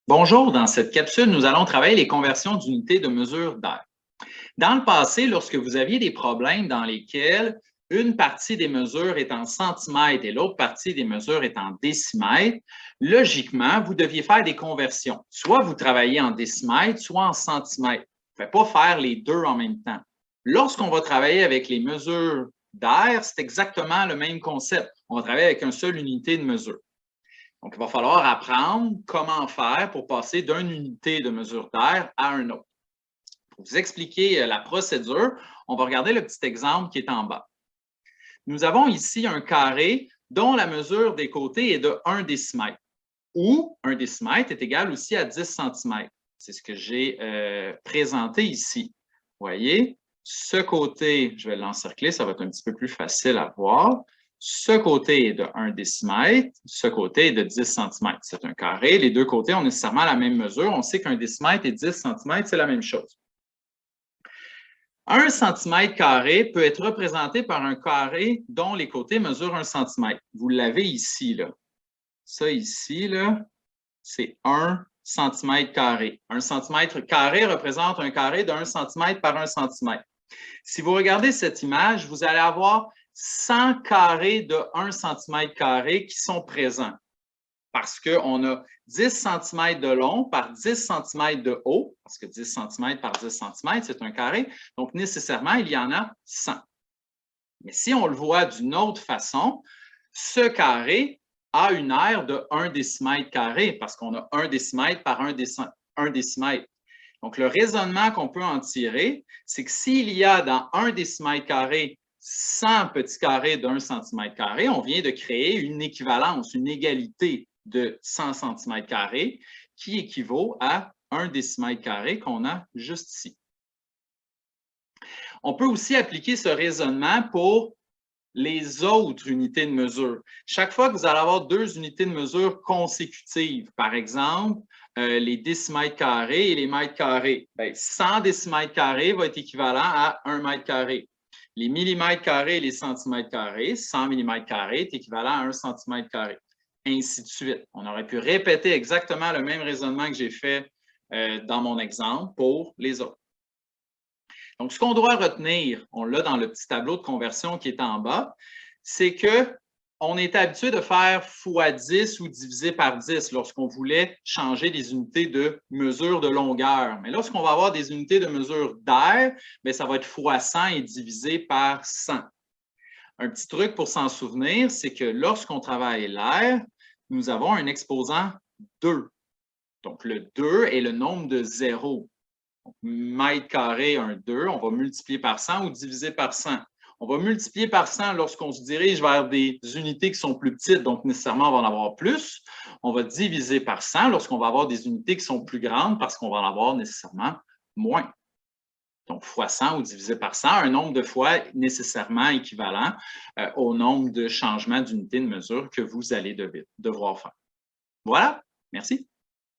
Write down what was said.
Bonjour, dans cette capsule, nous allons travailler les conversions d'unités de mesure d'air. Dans le passé, lorsque vous aviez des problèmes dans lesquels une partie des mesures est en centimètres et l'autre partie des mesures est en décimètres, logiquement, vous deviez faire des conversions. Soit vous travaillez en décimètres, soit en centimètres. Vous ne pouvez pas faire les deux en même temps. Lorsqu'on va travailler avec les mesures d'air, c'est exactement le même concept. On va travailler avec une seule unité de mesure. Donc, il va falloir apprendre comment faire pour passer d'une unité de mesure d'air à un autre. Pour vous expliquer la procédure, on va regarder le petit exemple qui est en bas. Nous avons ici un carré dont la mesure des côtés est de 1 décimètre, ou 1 décimètre est égal aussi à 10 cm. C'est ce que j'ai présenté ici. Vous voyez, ce côté, je vais l'encercler, ça va être un petit peu plus facile à voir. Ce côté est de 1 décimètre, ce côté est de 10 cm. C'est un carré. Les deux côtés ont nécessairement la même mesure. On sait qu'un décimètre et 10 cm, c'est la même chose. 1 cm² peut être représenté par un carré dont les côtés mesurent 1 cm. Vous l'avez ici, là. Ça ici, là, c'est 1 cm². 1 cm² représente un carré de 1 cm par 1 cm. Si vous regardez cette image, vous allez avoir 100 carrés de 1 cm² qui sont présents parce qu'on a 10 cm de long par 10 cm de haut, parce que 10 cm par 10 cm, c'est un carré. Donc, nécessairement, il y en a 100. Mais si on le voit d'une autre façon, ce carré a une aire de 1 décimètre² parce qu'on a 1 décimètre par 1 décimètre. Donc, le raisonnement qu'on peut en tirer, c'est que s'il y a dans 1 décimètre² 100 petits carrés d'1 cm², on vient de créer une équivalence, une égalité de 100 cm² qui équivaut à 1 décimètre² qu'on a juste ici. On peut aussi appliquer ce raisonnement pour les autres unités de mesure. Chaque fois que vous allez avoir deux unités de mesure consécutives, par exemple, les décimètres-carrés et les mètres-carrés, 100 décimètres-carrés va être équivalent à 1 mètre-carré. Les millimètres-carrés et les centimètres-carrés, 100 millimètres-carrés est équivalent à 1 centimètre-carré. Ainsi de suite. On aurait pu répéter exactement le même raisonnement que j'ai fait dans mon exemple pour les autres. Donc, ce qu'on doit retenir, on l'a dans le petit tableau de conversion qui est en bas, c'est qu'on est habitué de faire x10 ou divisé par 10 lorsqu'on voulait changer des unités de mesure de longueur. Mais lorsqu'on va avoir des unités de mesure d'air, ça va être x100 et divisé par 100. Un petit truc pour s'en souvenir, c'est que lorsqu'on travaille l'air, nous avons un exposant 2. Donc, le 2 est le nombre de zéros. Mètre-carré, un 2, on va multiplier par 100 ou diviser par 100. On va multiplier par 100 lorsqu'on se dirige vers des unités qui sont plus petites, donc nécessairement, on va en avoir plus. On va diviser par 100 lorsqu'on va avoir des unités qui sont plus grandes parce qu'on va en avoir nécessairement moins. Donc, fois 100 ou divisé par 100, un nombre de fois nécessairement équivalent au nombre de changements d'unités de mesure que vous allez devoir faire. Voilà, merci.